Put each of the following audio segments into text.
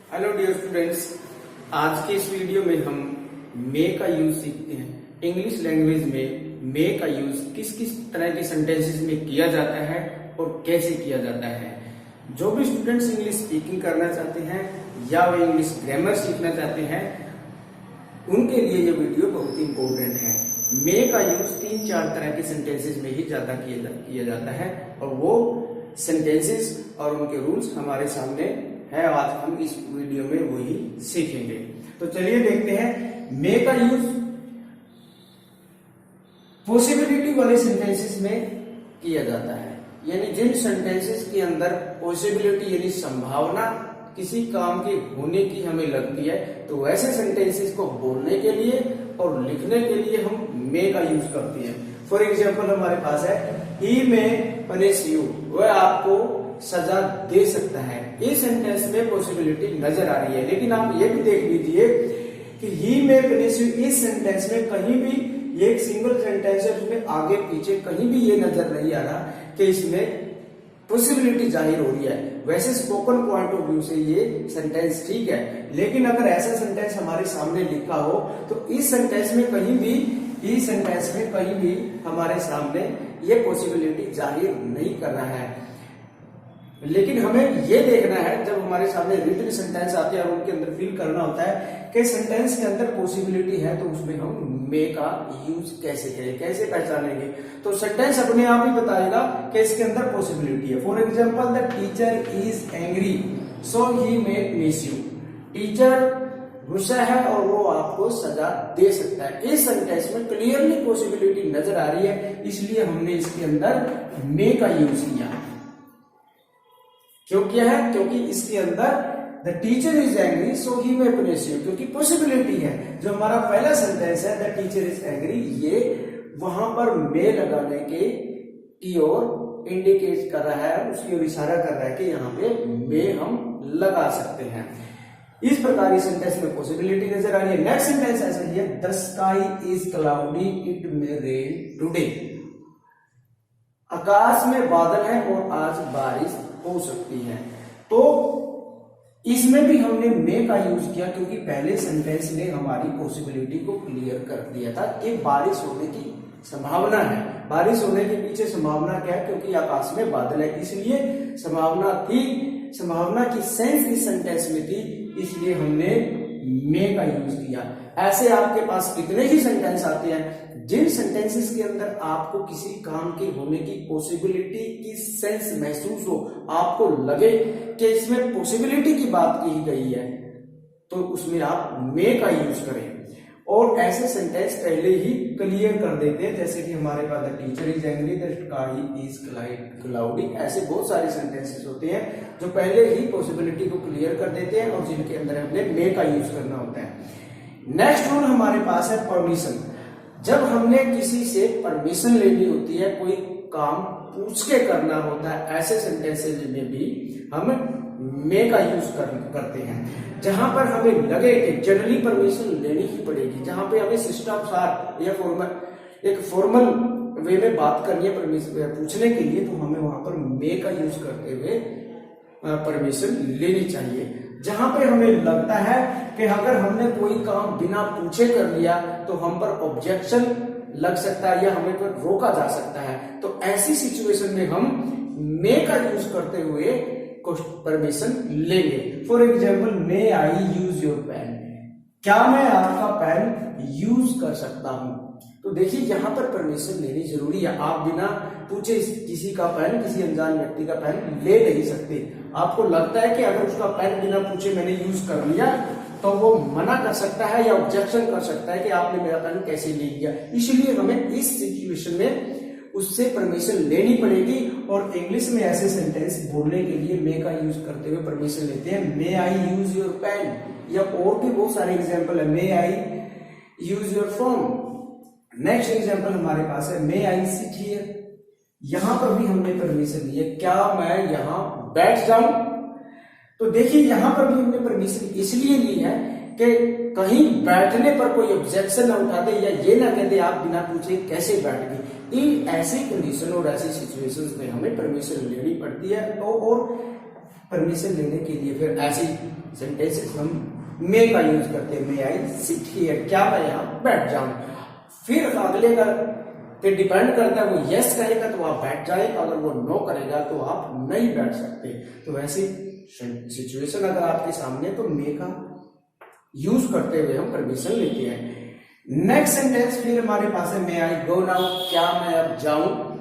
Hello dear students, आज के इस वीडियो में हम मे का यूज सीखते हैं। इंग्लिश लैंग्वेज में मे का यूज किस किस तरह के सेंटेंसेस में किया जाता है और कैसे किया जाता है। जो भी स्टूडेंट्स इंग्लिश स्पीकिंग करना चाहते हैं या वो इंग्लिश ग्रामर सीखना चाहते हैं, उनके लिए ये वीडियो बहुत ही इंपॉर्टेंट है। मे का यूज 3-4 तरह के सेंटेंसेस में ही ज्यादा किया जाता है और वो सेंटेंसेस और उनके रूल्स हमारे सामने है। आज हम इस वीडियो में वही सीखेंगे। तो चलिए देखते हैं। मे का यूज पॉसिबिलिटी वाले सेंटेंसेस में किया जाता है, यानी जिन सेंटेंसेस के अंदर पॉसिबिलिटी यानी संभावना किसी काम के होने की हमें लगती है, तो वैसे सेंटेंसेस को बोलने के लिए और लिखने के लिए हम मे का यूज करते हैं। फॉर एग्जाम्पल हमारे पास है ही मे पनिश यू, वह आपको सजा दे सकता है। इस सेंटेंस में पॉसिबिलिटी नजर आ रही है, लेकिन आप ये भी देख लीजिए कि ही मे पनिश यू इस सेंटेंस में कहीं भी, ये एक सिंगल सेंटेंस है, उसमें आगे पीछे कहीं भी ये नजर नहीं आ रहा कि इसमें पॉसिबिलिटी जाहिर हो रही है। वैसे स्पोकन पॉइंट ऑफ व्यू से ये सेंटेंस ठीक है, लेकिन अगर ऐसा सेंटेंस हमारे सामने लिखा हो तो इस सेंटेंस में कहीं भी हमारे सामने ये पॉसिबिलिटी जाहिर नहीं कर रहा है। लेकिन हमें ये देखना है, जब हमारे सामने रिटन सेंटेंस आते हैं और उनके अंदर फिल करना होता है कि सेंटेंस के अंदर पॉसिबिलिटी है, तो उसमें हम मे का यूज कैसे करें, कैसे पहचानेंगे। तो सेंटेंस अपने आप ही बताएगा कि इसके अंदर पॉसिबिलिटी है। For example, the teacher is angry so he may punish you. Teacher गुस्सा है और वो आपको सजा दे सकता है। इस सेंटेंस में क्लियरली पॉसिबिलिटी नजर आ रही है, इसलिए हमने इसके अंदर मे का यूज किया। क्यों किया है? क्योंकि इसके अंदर the teacher is angry so he may punish you, क्योंकि पॉसिबिलिटी है। जो हमारा पहला सेंटेंस है द टीचर इज एंग्री, ये वहां पर मे लगाने की ओर इंडिकेट कर रहा है, उसकी ओर इशारा कर रहा है कि यहाँ पे मे हम लगा सकते हैं। इस प्रकार इस सेंटेंस में पॉसिबिलिटी नजर आ रही है। नेक्स्ट सेंटेंस ऐसा ही है, the sky is cloudy it may rain today. आकाश में बादल है और आज बारिश हो सकती है। तो इसमें भी हमने मे का यूज किया, क्योंकि पहले सेंटेंस ने हमारी पॉसिबिलिटी को क्लियर कर दिया था कि बारिश होने की संभावना है। बारिश होने के पीछे संभावना क्या है? क्योंकि आकाश में बादल है, इसलिए संभावना थी। संभावना की सेंस इस सेंटेंस में थी, इसलिए हमने मे का यूज किया। ऐसे आपके पास कितने ही सेंटेंस आते हैं जिन सेंटेंसेस के अंदर आपको किसी काम के होने की पॉसिबिलिटी की सेंस महसूस हो, आपको लगे कि इसमें पॉसिबिलिटी की बात की गई है, तो उसमें आप मे का यूज करें। और ऐसे सेंटेंस पहले ही क्लियर कर देते हैं, जैसे कि हमारे पास the teacher is angry, the sky is cloudy. ऐसे बहुत सारे सेंटेंसेस होते हैं जो पहले ही पॉसिबिलिटी को क्लियर कर देते हैं और जिनके अंदर हमने मे का यूज करना होता है। नेक्स्ट रूल हमारे पास है परमिशन। जब हमने किसी से परमिशन लेनी होती है, कोई काम पूछ के करना होता है, ऐसे सेंटेंसेस में भी हम मे का यूज करते हैं। जहां पर हमें लगे कि जनरली परमिशन लेनी ही पड़ेगी, जहां पे हमें शिष्टाचार या एक फॉर्मल वे में बात करनी है परमिशन पूछने के लिए, तो हमें वहां पर मे का यूज करते हुए परमिशन लेनी चाहिए। जहां पे हमें लगता है कि अगर हमने कोई काम बिना पूछे कर लिया तो हम पर ऑब्जेक्शन लग सकता है या हमें पर रोका जा सकता है, तो ऐसी सिचुएशन में हम मे का यूज करते हुए परमिशन लेंगे। For example, may I use your pen, क्या मैं आपका पेन यूज कर सकता हूं? तो देखिए, यहां पर परमिशन लेनी जरूरी है। आप बिना पूछे किसी का पेन, किसी अनजान व्यक्ति का पेन ले नहीं सकते। आपको लगता है कि अगर उसका पेन बिना पूछे मैंने यूज कर लिया तो वो मना कर सकता है या ऑब्जेक्शन कर सकता है कि आपने मेरा पेन कैसे ले लिया। इसलिए हमें इस सिचुएशन में उससे परमिशन लेनी पड़ेगी। और इंग्लिश में ऐसे सेंटेंस बोलने के लिए मे का यूज करते हुए परमिशन लेते हैं। May I use your pen, या और भी बहुत सारे एग्जाम्पल है। May I use your phone. Next example हमारे पास है मे आई सिट हियर। यहां पर भी हमने परमिशन ली है, क्या मैं यहां बैठ जाऊं? तो देखिए, यहां पर भी हमने परमिशन इसलिए ली है कि कहीं बैठने पर कोई ऑब्जेक्शन ना उठा दे या ये ना कह दे आप बिना पूछे कैसे बैठ गए। इन ऐसी कंडीशन और ऐसी सिचुएशंस में हमें परमिशन लेनी पड़ती है। तो और परमिशन लेने के लिए फिर ऐसी सेंटेंसेस हम मे का यूज करते हैं। मे आई सिट हियर, क्या मैं यहाँ बैठ जाऊं। फिर अगले का पे डिपेंड करता है, वो यस करेगा तो आप बैठ जाए, अगर वो नो करेगा तो आप नहीं बैठ सकते। तो वैसी सिचुएशन अगर आपके सामने तो मे का यूज करते हुए हम परमिशन लेते हैं। नेक्स्ट सेंटेंस फिर हमारे पास है मे आई गो नाउ, क्या मैं अब जाऊं।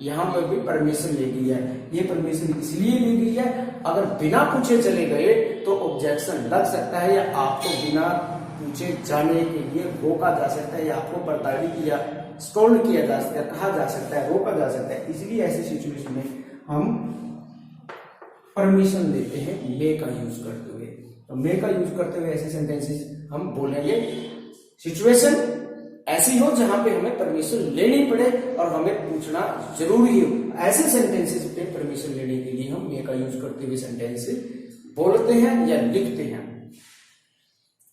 यहां पर भी परमिशन ली गई है। ये परमिशन इसलिए ली गई है, अगर बिना पूछे चले गए तो ऑब्जेक्शन लग सकता है, या आपको बिना पूछे जाने के लिए रोका जा सकता है, या आपको प्रताड़ित या स्टोल्ड किया जा सकता है, कहा जा सकता है, रोका जा सकता है। इसलिए ऐसी सिचुएशन में हम परमिशन लेते हैं मे का यूज करते हुए। तो मे का यूज करते हुए ऐसे सेंटेंसेस हम बोलेंगे सिचुएशन ऐसी हो जहां पे हमें परमिशन लेनी पड़े और हमें पूछना जरूरी हो। ऐसे सेंटेंसेस पे परमिशन लेने के लिए हम मे का यूज करते हुए सेंटेंस बोलते हैं या लिखते हैं।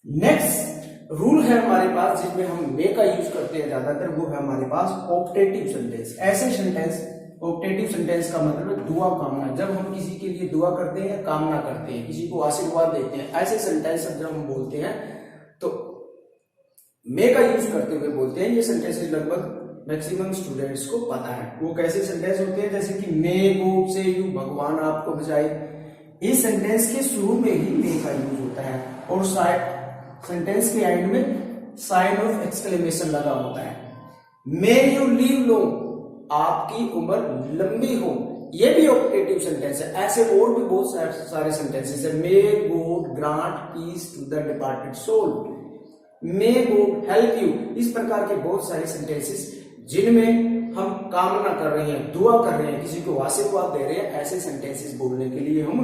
नेक्स्ट रूल है हमारे पास जिसमें हम मे का यूज करते हैं ज्यादातर, वो है हमारे पास ऑप्टेटिव सेंटेंस। ऐसे सेंटेंस, ऑप्टेटिव सेंटेंस का मतलब है दुआ कामना। जब हम किसी के लिए दुआ करते हैं या कामना करते हैं, किसी को आशीर्वाद देते हैं, ऐसे सेंटेंस जब हम बोलते हैं तो मे का यूज करते हुए बोलते हैं। ये सेंटेंसेस लगभग मैक्सिमम स्टूडेंट्स को पता है। वो कैसे सेंटेंस होते हैं, जैसे कि मे गॉड से यू, भगवान आपको बचाए। इस सेंटेंस के शुरू में ही मे का यूज होता है और सेंटेंस के एंड में साइन ऑफ एक्सक्लेमेशन लगा होता है। मे यू लिव लॉन्ग, आपकी उम्र लंबी हो, ये भी ऑप्टेटिव सेंटेंस है। ऐसे और भी बहुत सारे सेंटेंसेस है। May God grant peace to the departed soul, may God help you. इस प्रकार के बहुत सारे सेंटेंसेस जिनमें हम कामना कर रहे हैं, दुआ कर रहे हैं, किसी को आशीर्वाद दे रहे हैं, ऐसे सेंटेंसेस बोलने के लिए हम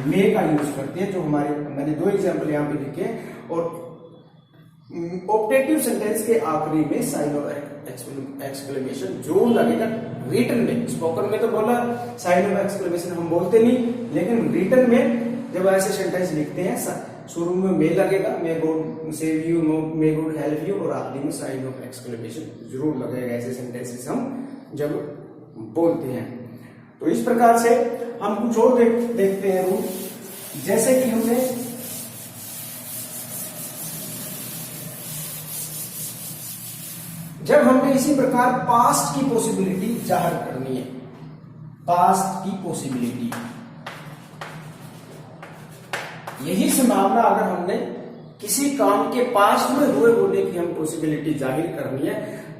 मे का यूज करते हैं। जो हमारे, मैंने दो एग्जाम्पल यहाँ पे लिखे हैं। और ऑप्टेटिव सेंटेंस के आखिरी में साइन ऑफ एक्सक्लेमेशन जरूर लगेगा। रिटन में, स्पोकन में तो बोला साइन ऑफ एक्सक्लेमेशन हम बोलते नहीं, लेकिन रिटन में जब ऐसे सेंटेंस लिखते हैं शुरू में मे लगेगा, may God save you, may God help you, और आखिरी में साइन ऑफ एक्सक्लेमेशन जरूर लगेगा। ऐसे सेंटेंसेस हम जब बोलते हैं तो इस प्रकार से हम कुछ और देखते हैं रूल। जैसे कि हमने जब हमने इसी प्रकार पास्ट की पॉसिबिलिटी जाहिर करनी है, पास्ट की पॉसिबिलिटी, यही संभावना अगर हमने किसी काम के पास्ट में हुए होने की हम पॉसिबिलिटी जाहिर करनी है,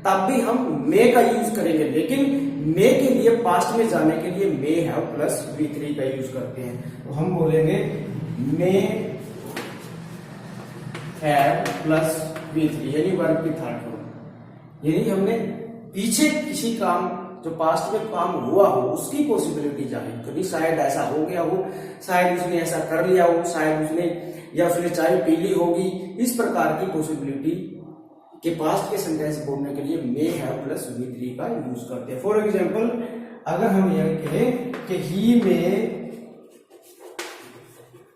तब भी हम मे का यूज करेंगे। लेकिन मे के लिए, पास्ट में जाने के लिए मे हैव प्लस V3 का यूज करते हैं। तो हम बोलेंगे मे हैव प्लस V3, यानी वर्ब की थर्ड फॉर्म। यानी हमने पीछे किसी काम, जो पास्ट में काम हुआ हो, उसकी पॉसिबिलिटी जाहिर करनी। शायद ऐसा हो गया हो, शायद उसने ऐसा कर लिया हो, शायद उसने, या उसने चाय पी ली होगी। इस प्रकार की पॉसिबिलिटी के पास्ट के सेंटेंस बोलने के लिए मे हैव प्लस V3 का यूज करते हैं। फॉर एग्जाम्पल, अगर हम यह कहें कि ही मे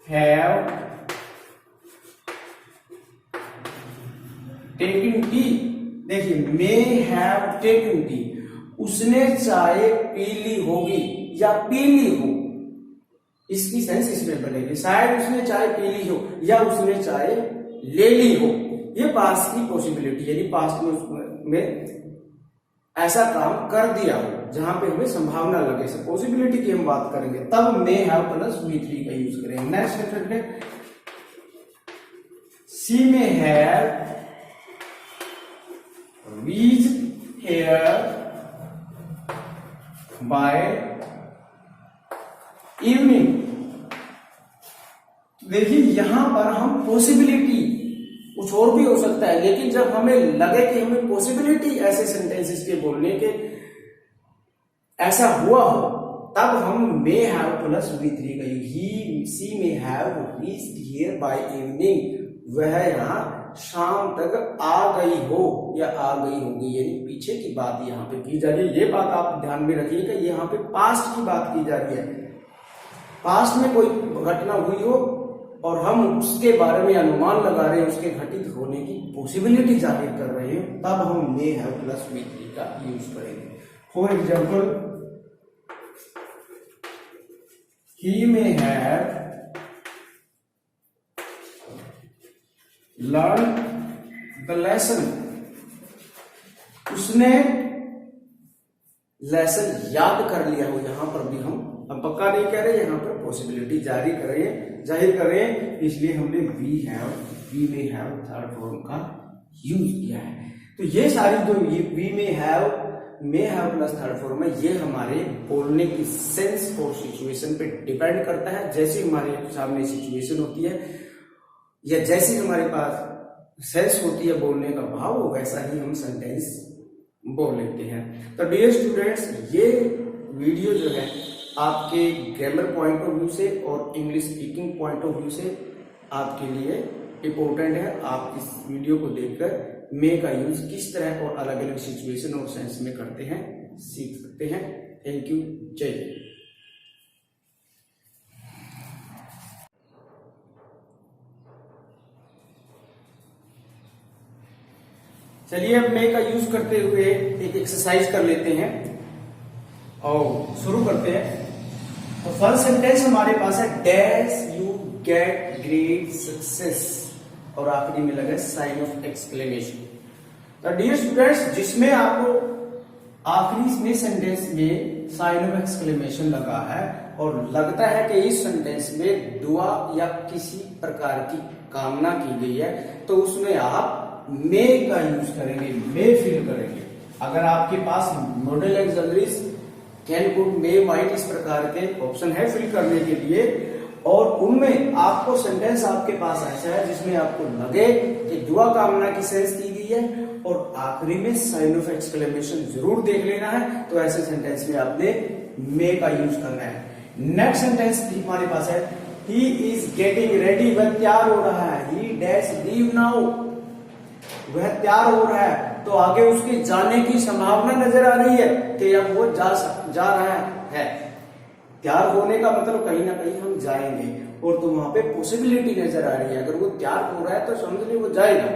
हैव टेकन टी, देखिए मे हैव टेकन टी, उसने चाय पी ली होगी या पी ली हो, इसकी सेंस इसमें बनेगी। शायद उसने चाय पी ली हो या उसने चाय ले ली हो। ये पास्ट की पॉसिबिलिटी, यानी पास्ट में ऐसा काम कर दिया हो जहां पे हमें संभावना लगे, से पॉसिबिलिटी की हम बात करेंगे, तब मे हैव प्लस V3 का यूज करेंगे। नेक्स्ट सेंटेंस में she may have reached here by evening. देखिए यहां पर हम पॉसिबिलिटी, कुछ और भी हो सकता है, लेकिन जब हमें लगे कि हमें पॉसिबिलिटी ऐसे सेंटेंसेस के बोलने के ऐसा हुआ हो, तब हम मे हैव प्लस V3 का use. He see may have reached here by evening, वह यहां शाम तक आ गई हो या आ गई होगी, यानी पीछे की बात यहाँ पे की जा रही है। ये बात आप ध्यान में रखिएगा, यहाँ पे पास्ट की बात की जा रही है। पास्ट में कोई घटना हुई हो और हम उसके बारे में अनुमान लगा रहे हैं, उसके घटित होने की पॉसिबिलिटी जाहिर कर रहे हैं, तब हम मे हैव प्लस V3 का यूज करेंगे। For example, he may have learned the lesson, उसने लेसन याद कर लिया हो। यहां पर भी हम पक्का नहीं कह रहे, यहां पर पॉसिबिलिटी जाहिर कर रहे हैं, इसलिए हमने we may have third form का यूज किया है। तो ये सारी जो we may have plus third form है, ये हमारे बोलने की सेंस और सिचुएशन पे डिपेंड करता है। जैसी हमारे सामने सिचुएशन होती है या जैसी हमारे पास सेंस होती है बोलने का भाव, वैसा ही हम सेंटेंस बोल लेते हैं। तो डियर स्टूडेंट्स, ये वीडियो जो है आपके ग्रामर पॉइंट ऑफ व्यू से और English speaking point of view से आपके लिए इम्पोर्टेंट है। आप इस वीडियो को देखकर मे का यूज किस तरह और अलग अलग सिचुएशन और सेंस में करते हैं सीख सकते हैं। थैंक यू, जय हिंद। चलिए अब मे का यूज करते हुए एक एक्सरसाइज कर लेते हैं और शुरू करते हैं। तो फर्स्ट सेंटेंस हमारे पास है dash you get great success, और आखिरी में लगा साइन ऑफ एक्सक्लेमेशन। तो डियर स्टूडेंट्स, जिसमें आपको आखिरी में सेंटेंस में साइन ऑफ एक्सक्लेमेशन लगा है और लगता है कि इस सेंटेंस में दुआ या किसी प्रकार की कामना की गई है, तो उसमें आप मे का यूज करेंगे, मे फिल करेंगे। अगर आपके पास modal auxiliaries can could may might इस प्रकार के ऑप्शन है फिल करने के लिए, और उनमें आपको सेंटेंस आपके पास ऐसा है जिसमें आपको लगे कि दुआ कामना की सेंस की गई है और आखिरी में साइन ऑफ एक्सक्लेमेशन जरूर देख लेना है, तो ऐसे सेंटेंस में आपने मे का यूज करना है। नेक्स्ट सेंटेंस हमारे पास है ही इज गेटिंग रेडी, वह तैयार हो रहा है। ही डैश लीव नाउ, वह तैयार हो रहा है, तो आगे उसके जाने की संभावना नजर आ रही है कि अब वो जा रहा है। तैयार होने का मतलब कहीं ना कहीं हम जाएंगे, और तो वहां पे पॉसिबिलिटी नजर आ रही है। अगर वो तैयार हो रहा है तो समझ ली वो जाएगा।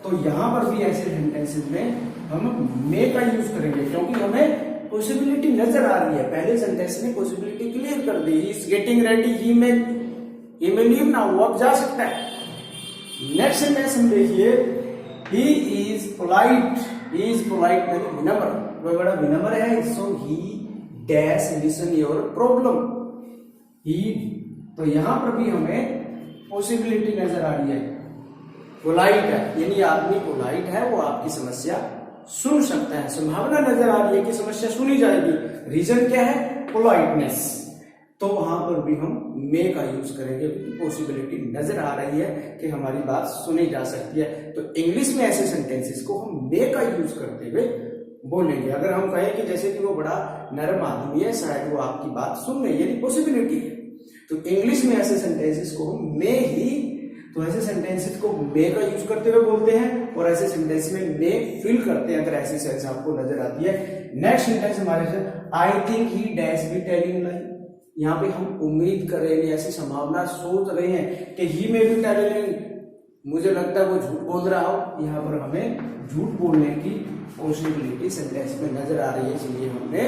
तो यहां पर भी ऐसे सेंटेंसेस में हम मे का यूज करेंगे, क्योंकि हमें पॉसिबिलिटी नजर आ रही है। पहले सेंटेंस में पॉसिबिलिटी क्लियर कर दी, he is getting ready, he may leave now, वो अब जा सकता है। नेक्स्ट सेंटेंस हम देखिए, he is polite यानी विनम्र, वह बड़ा विनम्र है, so he dash listen your problem। he, तो यहां पर भी हमें पॉसिबिलिटी नजर आ रही है, पोलाइट है यानी आदमी पोलाइट है, वो आपकी समस्या सुन सकता है, संभावना नजर आ रही है कि समस्या सुनी जाएगी। रीजन क्या है? पोलाइटनेस। तो वहां पर भी हम मे का यूज करेंगे, पॉसिबिलिटी नजर आ रही है कि हमारी बात सुनी जा सकती है। तो इंग्लिश में ऐसे सेंटेंसेस को हम मे का यूज करते हुए बोलेंगे। अगर हम कहें कि जैसे कि वो बड़ा नरम आदमी है, शायद वो आपकी बात सुन रही है, यानी पॉसिबिलिटी है, तो इंग्लिश में ऐसे सेंटेंसेस को हम मे ही, तो ऐसे सेंटेंसेस को मे का यूज करते हुए बोलते हैं, और ऐसे सेंटेंस में मे फिल करते हैं अगर ऐसी सेंस आपको नजर आती है। नेक्स्ट सेंटेंस हमारे से, I think he dash be telling लाई। यहाँ पे हम उम्मीद कर रहे हैं, ऐसी संभावना सोच रहे हैं कि ही में भी टेलिंग, मुझे लगता है वो झूठ बोल रहा हो। यहाँ पर हमें झूठ बोलने की पॉसिबिलिटी सेंटेंस में नजर आ रही है, इसलिए हमने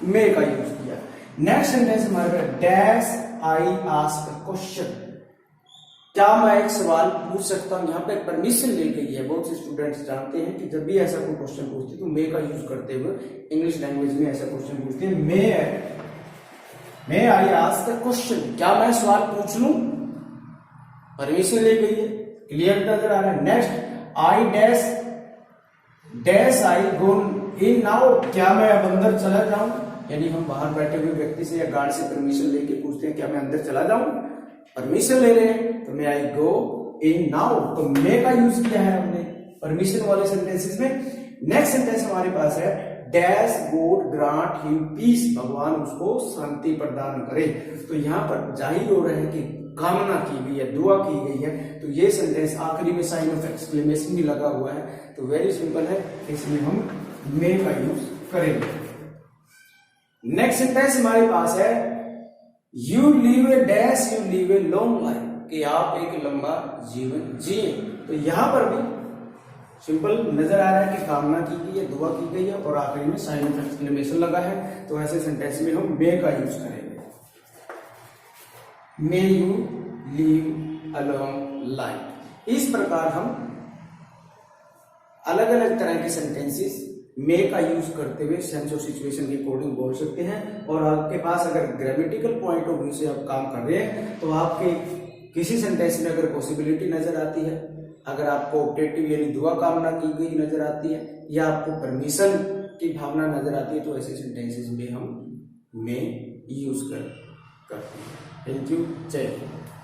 मे का यूज किया। नेक्स्ट सेंटेंस हमारे पास, डैश आई आस्क क्वेश्चन, क्या मैं एक सवाल पूछ सकता हूं। यहाँ पे परमिशन ली गई है। बहुत से स्टूडेंट्स जानते हैं कि जब भी ऐसा कोई क्वेश्चन पूछते हैं तो मे का यूज करते हुए इंग्लिश लैंग्वेज में ऐसा क्वेश्चन पूछते हैं, may I ask the question, क्या मैं सवाल पूछ लूं। परमिशन ली गई है, क्लियर नजर आ रहा है। Next, I dash I go in now, क्या मैं अब अंदर चला जाऊं, यानी हम बाहर बैठे हुए व्यक्ति से या गार्ड से परमिशन लेके पूछते हैं क्या मैं अंदर चला जाऊं, परमिशन ले रहे हैं, तो मे आई गो इन नाउ, तो मे का यूज किया है हमने परमिशन वाले सेंटेंसेस में। नेक्स्ट सेंटेंस हमारे पास है, dash God grant him peace, भगवान उसको शांति प्रदान करे। तो यहाँ पर जाहिर हो रहा है कि कामना की गई है, दुआ की गई है, तो ये सेंटेंस आखिरी में साइन ऑफ एक्सक्लेमेशन भी लगा हुआ है, तो वेरी सिंपल है, इसमें हम मे का यूज करेंगे। नेक्स्ट सेंटेंस हमारे पास है, you leave A dash you leave a long life, कि आप एक लंबा जीवन जिए। तो यहां पर भी सिंपल नजर आ रहा है कि कामना की गई है, दुआ की गई है, और आखिरी में साइन ऑफ एक्सक्लेमेशन लगा है, तो ऐसे सेंटेंस में हम मे का यूज करेंगे। May you leave along light. इस प्रकार हम अलग अलग तरह के सेंटेंसेस मे का यूज करते हुए सेंस और सिचुएशन के अकॉर्डिंग बोल सकते हैं। और आपके पास अगर ग्रामेटिकल पॉइंट ऑफ व्यू से आप काम कर रहे हैं तो आपके किसी सेंटेंस में अगर पॉसिबिलिटी नजर आती है, अगर आपको ऑप्टेटिव यानी दुआ कामना की गई नजर आती है, या आपको परमिशन की भावना नजर आती है, तो ऐसे सेंटेंसेस में हम मे यूज करते हैं। Thank you. जय हिंद।